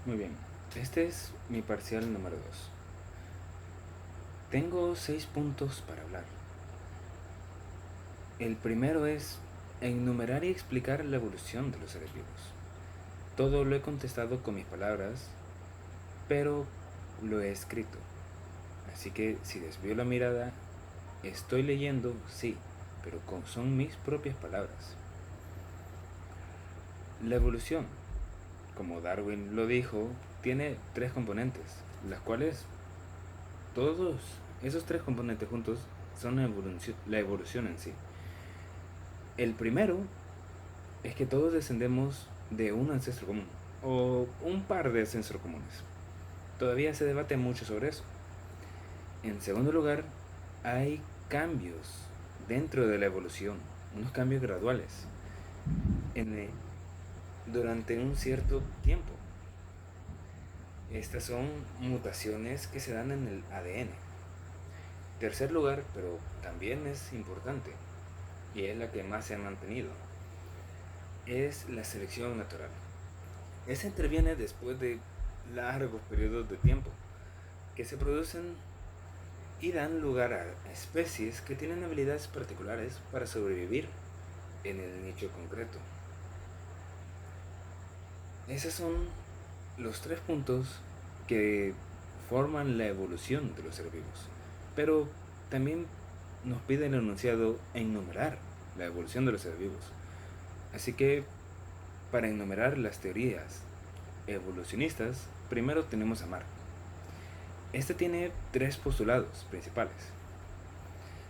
Muy bien, este es mi parcial número 2. Tengo 6 puntos para hablar. El primero es enumerar y explicar la evolución de los seres vivos. Todo lo he contestado con mis palabras, pero lo he escrito. Así que si desvío la mirada, estoy leyendo, sí, pero son mis propias palabras. La evolución, como Darwin lo dijo, tiene 3 componentes, las cuales todos esos 3 componentes juntos son la evolución en sí. El primero es que todos descendemos de un ancestro común, o un par de ancestros comunes. Todavía se debate mucho sobre eso. En segundo lugar, hay cambios dentro de la evolución, unos cambios graduales, en, durante un cierto tiempo. Estas son mutaciones que se dan en el ADN. Tercer lugar, pero también es importante, y es la que más se ha mantenido, es la selección natural. Esa interviene después de largos periodos de tiempo, que se producen y dan lugar a especies que tienen habilidades particulares para sobrevivir en el nicho concreto. Esos son los 3 puntos que forman la evolución de los seres vivos. Pero también nos pide el enunciado enumerar la evolución de los seres vivos. Así que para enumerar las teorías evolucionistas, primero tenemos a Mark. Este tiene 3 postulados principales.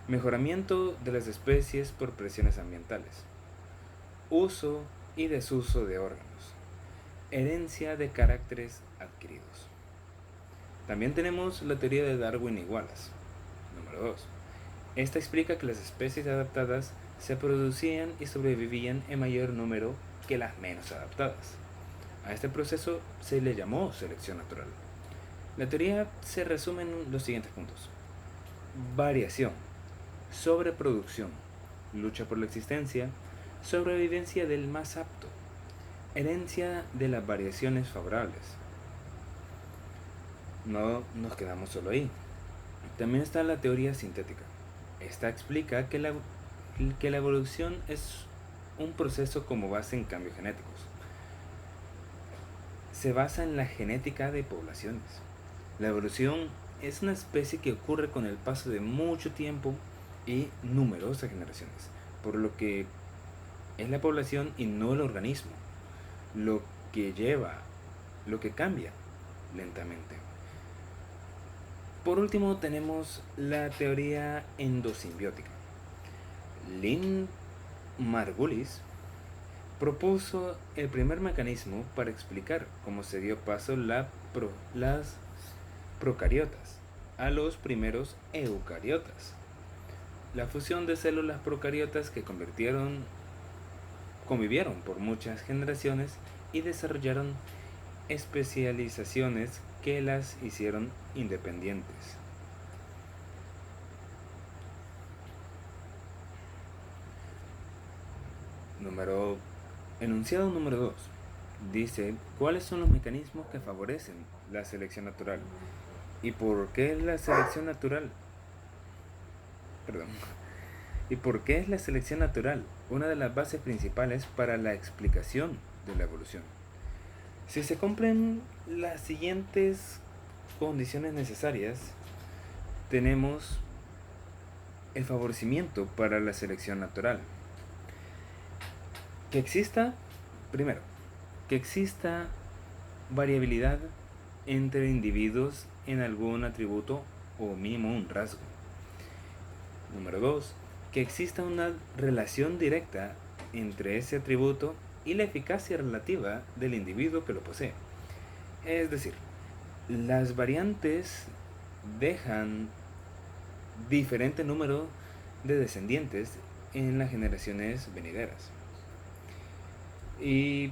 Mejoramiento de las especies por presiones ambientales. Uso y desuso de órganos. Herencia de caracteres adquiridos. También tenemos la teoría de Darwin y Wallace. Número 2. Esta explica que las especies adaptadas se producían y sobrevivían en mayor número que las menos adaptadas. A este proceso se le llamó selección natural. La teoría se resume en los siguientes puntos. Variación, sobreproducción, lucha por la existencia, sobrevivencia del más apto, herencia de las variaciones favorables. No nos quedamos solo ahí. También está la teoría sintética. Esta explica que la evolución es un proceso como base en cambios genéticos. Se basa en la genética de poblaciones. La evolución es una especie que ocurre con el paso de mucho tiempo y numerosas generaciones, por lo que es la población y no el organismo lo que lo que cambia lentamente. Por último tenemos la teoría endosimbiótica. Lynn Margulis propuso el primer mecanismo para explicar cómo se dio paso las procariotas a los primeros eucariotas. La fusión de células procariotas que convivieron por muchas generaciones y desarrollaron especializaciones que las hicieron independientes. Enunciado número 2. Dice cuáles son los mecanismos que favorecen la selección natural y por qué la selección natural. Perdón. ¿Y por qué es la selección natural una de las bases principales para la explicación de la evolución? Si se cumplen las siguientes condiciones necesarias, tenemos el favorecimiento para la selección natural. Que exista, primero, que exista variabilidad entre individuos en algún atributo o mínimo un rasgo. Número 2, que exista una relación directa entre ese atributo y la eficacia relativa del individuo que lo posee. Es decir, las variantes dejan diferente número de descendientes en las generaciones venideras. Y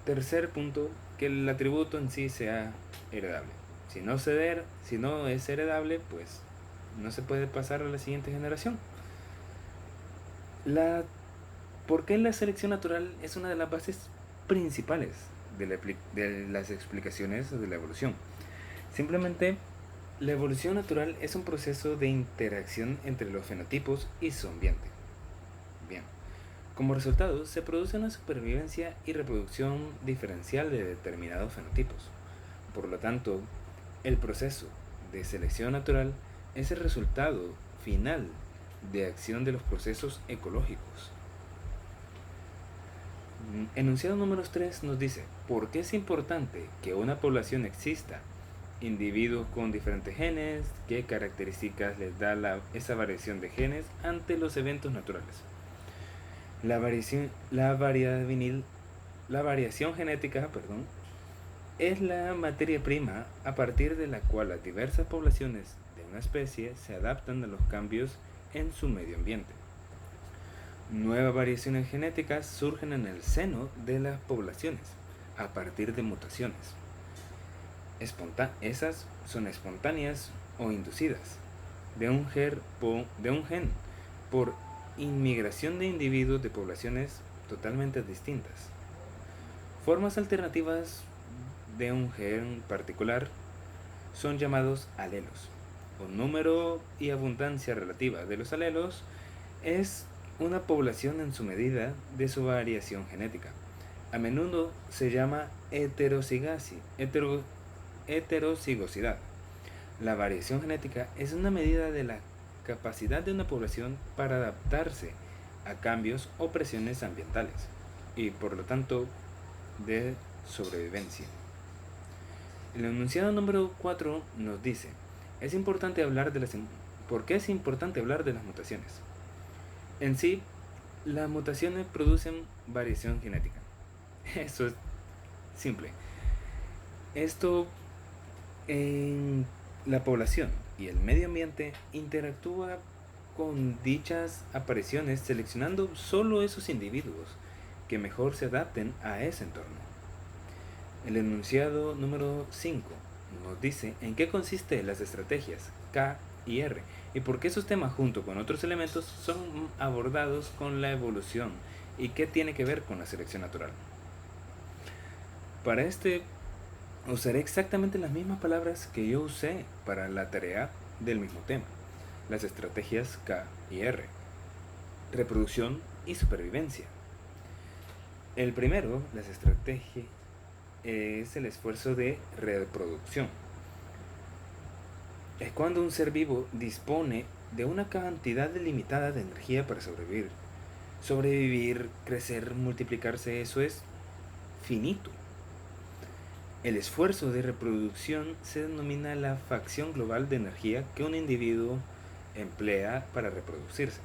tercer punto, que el atributo en sí sea heredable. Si no es heredable, pues no se puede pasar a la siguiente generación. ¿Por qué la selección natural es una de las bases principales de las explicaciones de la evolución. Simplemente, la evolución natural es un proceso de interacción entre los fenotipos y su ambiente. Bien, como resultado se produce una supervivencia y reproducción diferencial de determinados fenotipos. Por lo tanto, el proceso de selección natural es el resultado final de acción de los procesos ecológicos. Enunciado número 3 nos dice, ¿por qué es importante que una población exista? Individuos con diferentes genes, ¿qué características les da esa variación de genes ante los eventos naturales? La variación genética, es la materia prima a partir de la cual las diversas poblaciones de una especie se adaptan a los cambios en su medio ambiente. Nuevas variaciones genéticas surgen en el seno de las poblaciones a partir de mutaciones. Esas son espontáneas o inducidas de un gen por inmigración de individuos de poblaciones totalmente distintas. Formas alternativas de un gen particular son llamados alelos. Un número y abundancia relativa de los alelos es una población en su medida de su variación genética. A menudo se llama heterocigosidad. La variación genética es una medida de la capacidad de una población para adaptarse a cambios o presiones ambientales y por lo tanto de sobrevivencia. El enunciado número 4 nos dice, ¿por qué es importante hablar de las mutaciones? En sí, las mutaciones producen variación genética. Eso es simple. Esto en la población y el medio ambiente interactúa con dichas apariciones seleccionando solo esos individuos que mejor se adapten a ese entorno. El enunciado número 5 nos dice en qué consisten las estrategias K y R y por qué esos temas junto con otros elementos son abordados con la evolución y qué tiene que ver con la selección natural. Para usaré exactamente las mismas palabras que yo usé para la tarea del mismo tema, las estrategias K y R, reproducción y supervivencia. El primero, las estrategias, es el esfuerzo de reproducción. Es cuando un ser vivo dispone de una cantidad delimitada de energía para sobrevivir. Sobrevivir, crecer, multiplicarse, eso es finito. El esfuerzo de reproducción se denomina la facción global de energía que un individuo emplea para reproducirse.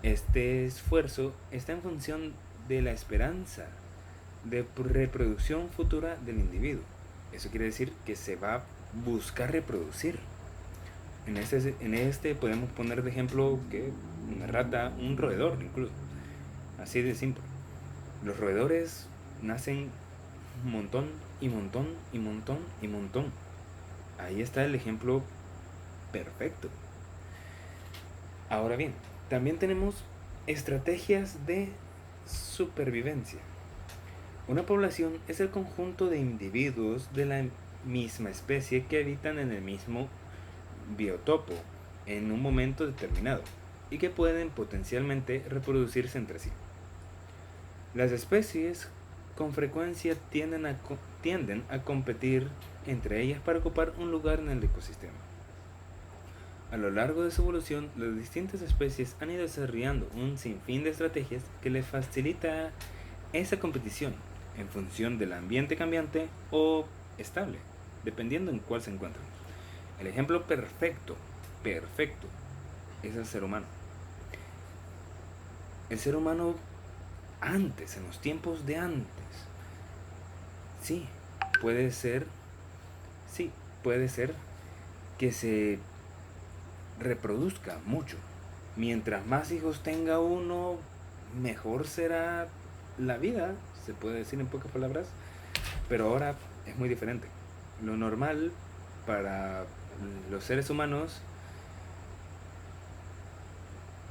Este esfuerzo está en función de la esperanza de reproducción futura del individuo. Eso quiere decir que se va a buscar reproducir. En este podemos poner de ejemplo que una rata, un roedor incluso. Así de simple. Los roedores nacen un montón y montón y montón y montón. Ahí está el ejemplo perfecto. Ahora bien, también tenemos estrategias de supervivencia. Una población es el conjunto de individuos de la misma especie que habitan en el mismo biotopo en un momento determinado y que pueden potencialmente reproducirse entre sí. Las especies con frecuencia tienden a competir entre ellas para ocupar un lugar en el ecosistema. A lo largo de su evolución, las distintas especies han ido desarrollando un sinfín de estrategias que les facilita esa competición en función del ambiente cambiante o estable, dependiendo en cuál se encuentran. El ejemplo perfecto, es el ser humano. El ser humano antes, en los tiempos de antes, puede ser que se reproduzca mucho. Mientras más hijos tenga uno, mejor será la vida, se puede decir en pocas palabras, pero ahora es muy diferente. Lo normal para los seres humanos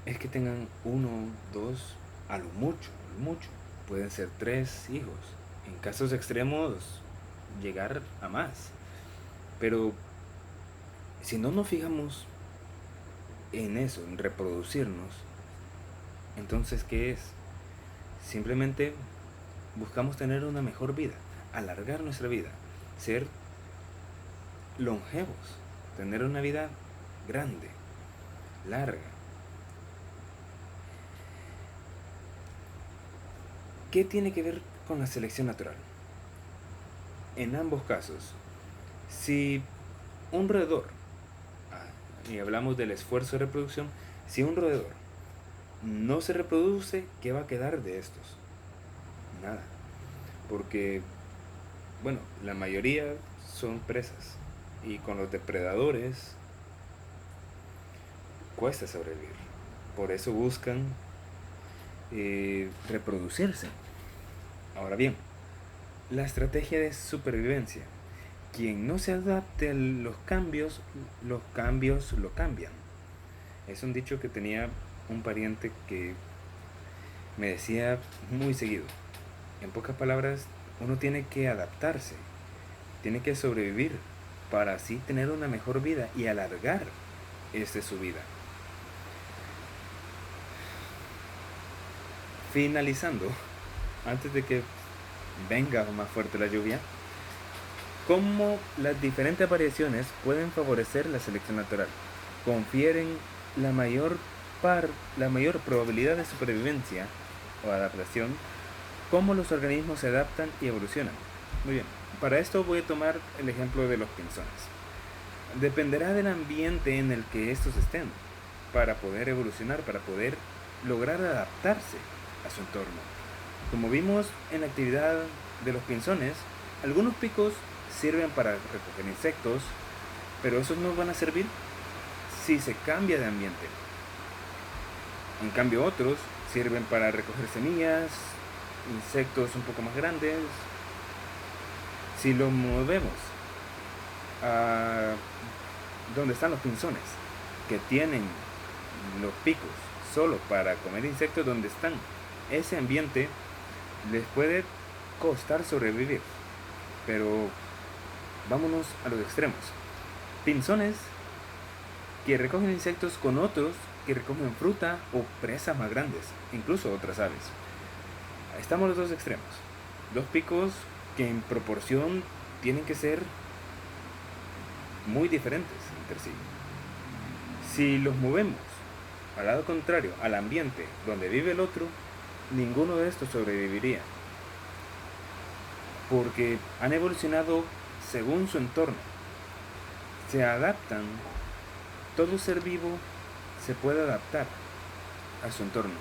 es que tengan 1, 2, a lo mucho, pueden ser 3 hijos, en casos extremos, llegar a más. Pero si no nos fijamos en eso, en reproducirnos, entonces ¿qué es? Simplemente buscamos tener una mejor vida, alargar nuestra vida, ser longevos, tener una vida grande, larga. ¿Qué tiene que ver con la selección natural? En ambos casos, si un roedor, y hablamos del esfuerzo de reproducción, si un roedor no se reproduce, ¿qué va a quedar de estos? Nada. Porque, bueno, la mayoría son presas. Y con los depredadores cuesta sobrevivir. Por eso buscan reproducirse. Ahora bien, la estrategia de supervivencia. Quien no se adapte a los cambios lo cambian. Es un dicho que tenía un pariente que me decía muy seguido. En pocas palabras, uno tiene que adaptarse, tiene que sobrevivir para así tener una mejor vida y alargar su vida. Finalizando, antes de que venga más fuerte la lluvia, cómo las diferentes variaciones pueden favorecer la selección natural. Confieren la mayor probabilidad de supervivencia o adaptación, cómo los organismos se adaptan y evolucionan. Muy bien, para esto voy a tomar el ejemplo de los pinzones. Dependerá del ambiente en el que estos estén para poder evolucionar, para poder lograr adaptarse a su entorno. Como vimos en la actividad de los pinzones, algunos picos sirven para recoger insectos, pero esos no van a servir si se cambia de ambiente. En cambio otros sirven para recoger semillas, insectos un poco más grandes. Si lo movemos a donde están los pinzones, que tienen los picos solo para comer insectos, donde están, ese ambiente les puede costar sobrevivir. Pero vámonos a los extremos. Pinzones que recogen insectos con otros que recogen fruta o presas más grandes, incluso otras aves. Estamos los dos extremos. Dos picos que en proporción tienen que ser muy diferentes entre sí. Si los movemos al lado contrario, al ambiente donde vive el otro, ninguno de estos sobreviviría. Porque han evolucionado según su entorno. Se adaptan. Todo ser vivo se puede adaptar a su entorno.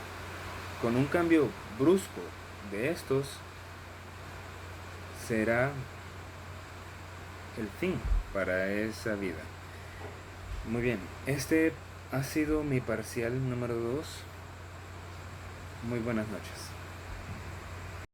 Con un cambio brusco de estos, será el fin para esa vida. Muy bien, este ha sido mi parcial número 2. Muy buenas noches.